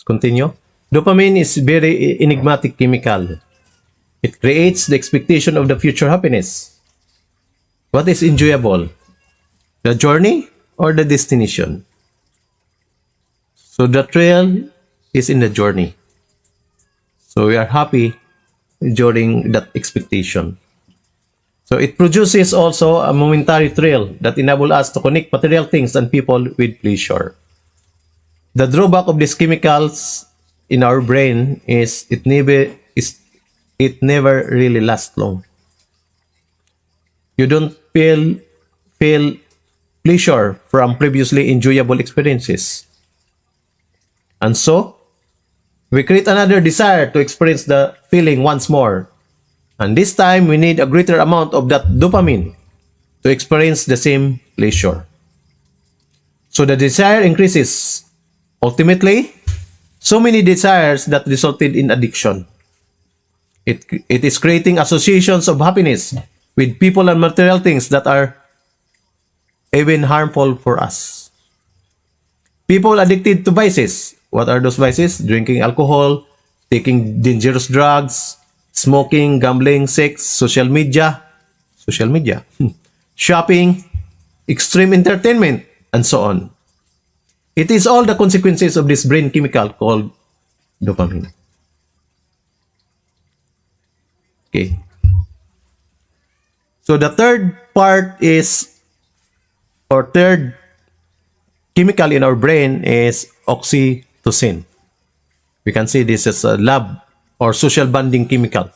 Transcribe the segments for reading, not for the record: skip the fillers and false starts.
continue. Dopamine is very enigmatic chemical. It creates the expectation of the future happiness. What is enjoyable? The journey or the destination? So the thrill is in the journey. So we are happy during that expectation. So it produces also a momentary thrill that enable us to connect material things and people with pleasure. The drawback of these chemicals in our brain is it never really lasts long. You don't feel pleasure from previously enjoyable experiences. And so, we create another desire to experience the feeling once more. And this time, we need a greater amount of that dopamine to experience the same pleasure. So the desire increases. Ultimately, so many desires that resulted in addiction. It is creating associations of happiness with people and material things that are even harmful for us. People addicted to vices. What are those vices? Drinking alcohol, taking dangerous drugs, smoking, gambling, sex, social media, shopping, extreme entertainment, and so on. It is all the consequences of this brain chemical called dopamine. Okay. So the third part is, or third chemical in our brain is oxytocin. We can see this as a love or social bonding chemical.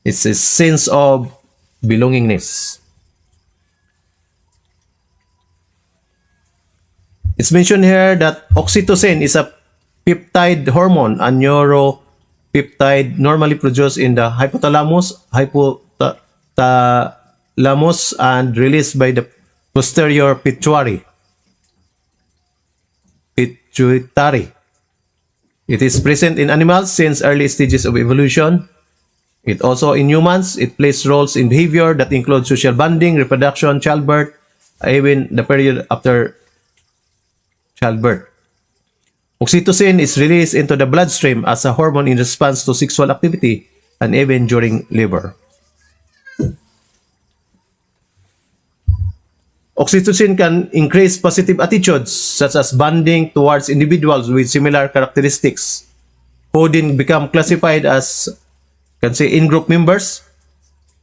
It's a sense of belongingness. It's mentioned here that oxytocin is a peptide hormone, a neuropeptide normally produced in the hypothalamus and released by the posterior pituitary. It is present in animals since early stages of evolution. It also in humans, it plays roles in behavior that include social bonding, reproduction, childbirth, even the period after childbirth. Oxytocin is released into the bloodstream as a hormone in response to sexual activity and even during labor. Oxytocin can increase positive attitudes such as bonding towards individuals with similar characteristics who then become classified as, can say, in-group members,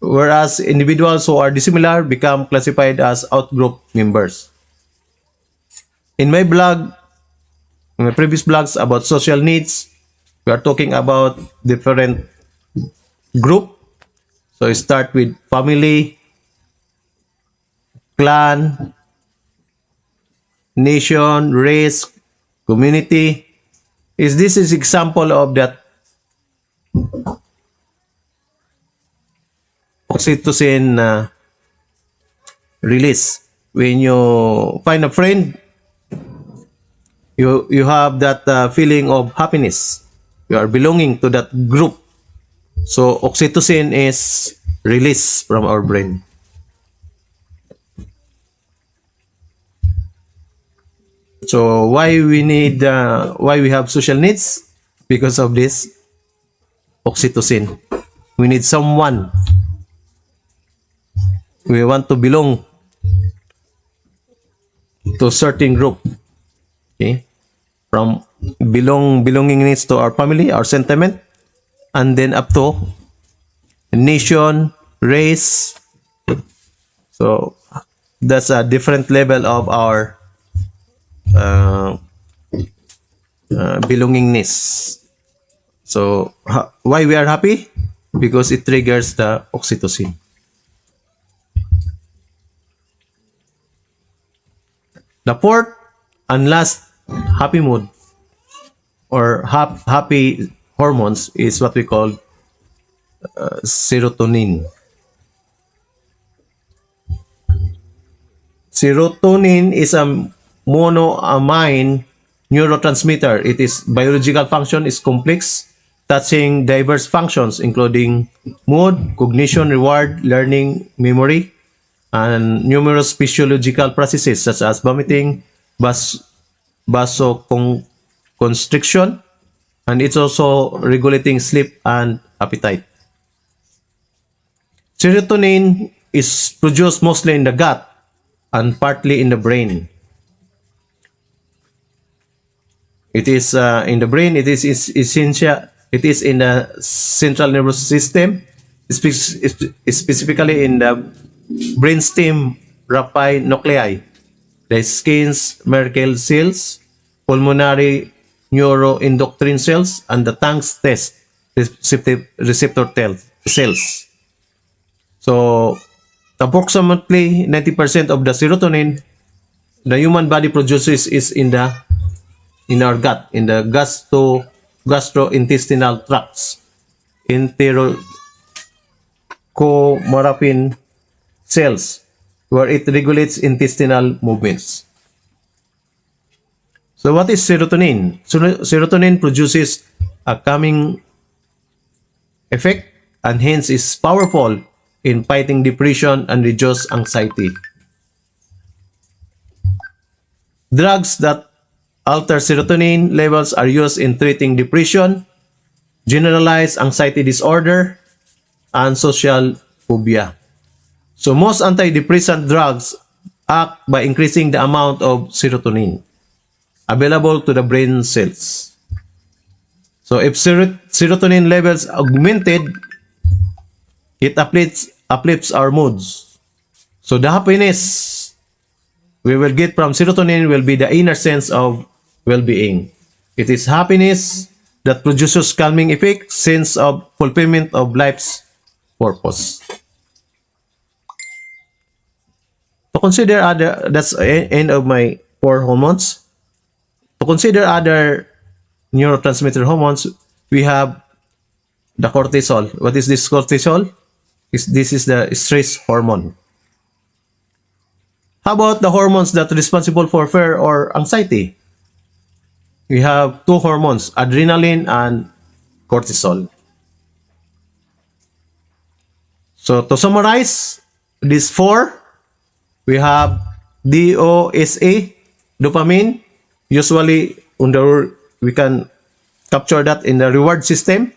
whereas individuals who are dissimilar become classified as out-group members. In my previous blogs about social needs, we are talking about different group. So I start with family, clan, nation, race, community. This is example of that oxytocin release. When you find a friend, you have that feeling of happiness. You are belonging to that group. So oxytocin is released from our brain. So why we have social needs? Because of this oxytocin. We need someone. We want to belong to a certain group. Okay? From belongingness to our family, our sentiment, and then up to nation, race. So that's a different level of our belongingness. So why we are happy? Because it triggers the oxytocin. The fourth and last happy mood or happy hormones is what we call serotonin. Serotonin is a monoamine neurotransmitter. Its biological function is complex, touching diverse functions including mood, cognition, reward, learning, memory, and numerous physiological processes such as vomiting, vasoconstriction, constriction, and it's also regulating sleep and appetite. Serotonin is produced mostly in the gut and partly in the brain. It is in the brain. It is essential. It is in the central nervous system, specifically in the brainstem raphe nuclei, the skin's Merkel cells, pulmonary neuroendocrine cells, and the tongue's test receptor cells. So, approximately 90% of the serotonin the human body produces is in our gut, in the gastrointestinal tracts, enterochromaffin cells, where it regulates intestinal movements. So what is serotonin? Serotonin produces a calming effect and hence is powerful in fighting depression and reduce anxiety. Drugs that alter serotonin levels are used in treating depression, generalized anxiety disorder, and social phobia. So most antidepressant drugs act by increasing the amount of serotonin available to the brain cells. So if serotonin levels augmented, it uplifts our moods. So the happiness we will get from serotonin will be the inner sense of well-being. It is happiness that produces calming effect, sense of fulfillment of life's purpose. To consider other, that's end of my 4 hormones. To consider other neurotransmitter hormones, we have the cortisol. What is this cortisol? This is the stress hormone. How about the hormones that are responsible for fear or anxiety? We have 2 hormones, adrenaline and cortisol. So to summarize these 4, we have DOSA, dopamine. Usually, we can capture that in the reward system.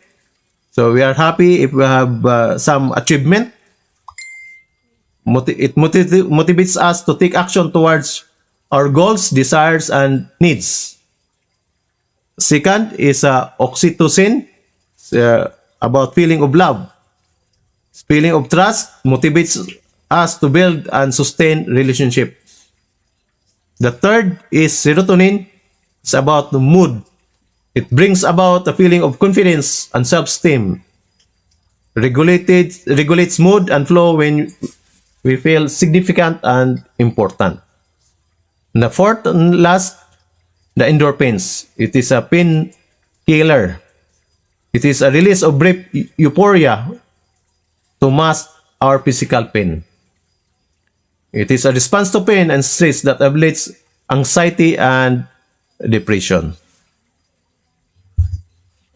So we are happy if we have some achievement. It motivates us to take action towards our goals, desires, and needs. Second is oxytocin, about feeling of love. Feeling of trust motivates us to build and sustain relationship. The third is serotonin. It's about the mood. It brings about a feeling of confidence and self-esteem. Regulates mood and flow when we feel significant and important. And the fourth and last, the endorphins. It is a pain killer. It is a release of brief euphoria to mask our physical pain. It is a response to pain and stress that ablates anxiety and depression.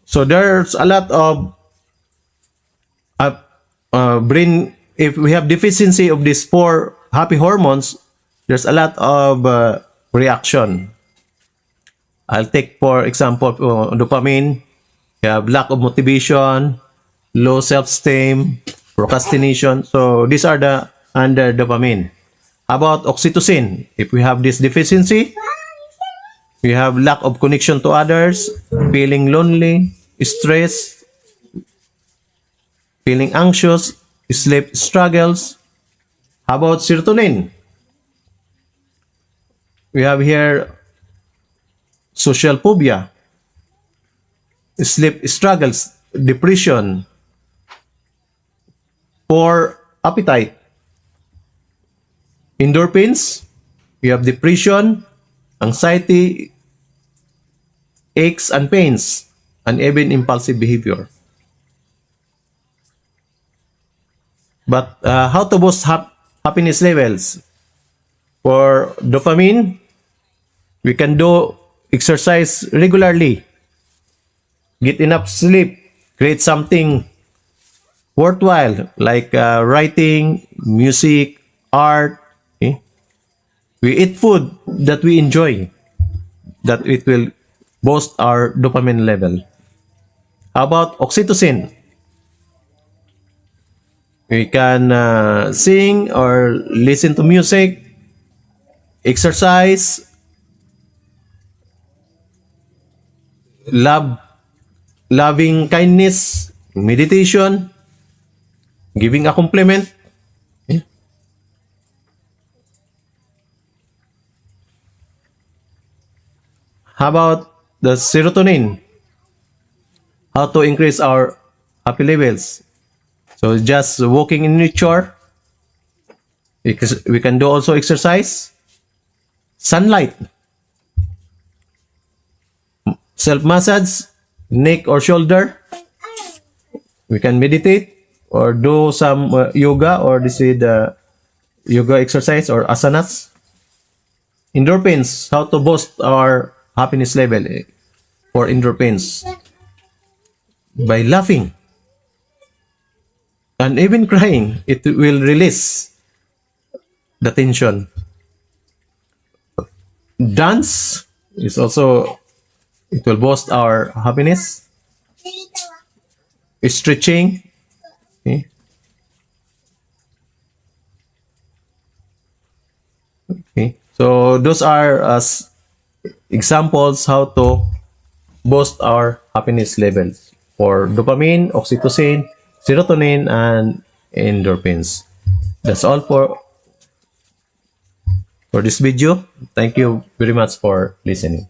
So there's a lot of brain. If we have deficiency of these 4 happy hormones, there's a lot of reaction. I'll take for example dopamine. You have lack of motivation, low self-esteem, procrastination. So these are the under dopamine. How about oxytocin? If we have this deficiency, we have lack of connection to others, feeling lonely, stress, feeling anxious, sleep struggles. How about serotonin? We have here social phobia, sleep struggles, depression, poor appetite. Endorphins, we have depression, anxiety, aches and pains, and even impulsive behavior. But how to boost happiness levels? For dopamine, we can do exercise regularly, get enough sleep, create something worthwhile like writing, music, art. Okay? We eat food that we enjoy, that it will boost our dopamine level. How about oxytocin? We can sing or listen to music, exercise, love, loving kindness, meditation, giving a compliment. Yeah. How about the serotonin? How to increase our happy levels? So just walking in nature, we can do also exercise, sunlight, self massage, neck or shoulder. We can meditate or do some yoga, or this is the yoga exercise or asanas. Endorphins, how to boost our happiness level for endorphins by laughing and even crying. It will release the tension. Dance is also, it will boost our happiness. Stretching. Okay. Okay. So those are examples how to boost our happiness levels for dopamine, oxytocin, serotonin, and endorphins. That's all for this video. Thank you very much for listening.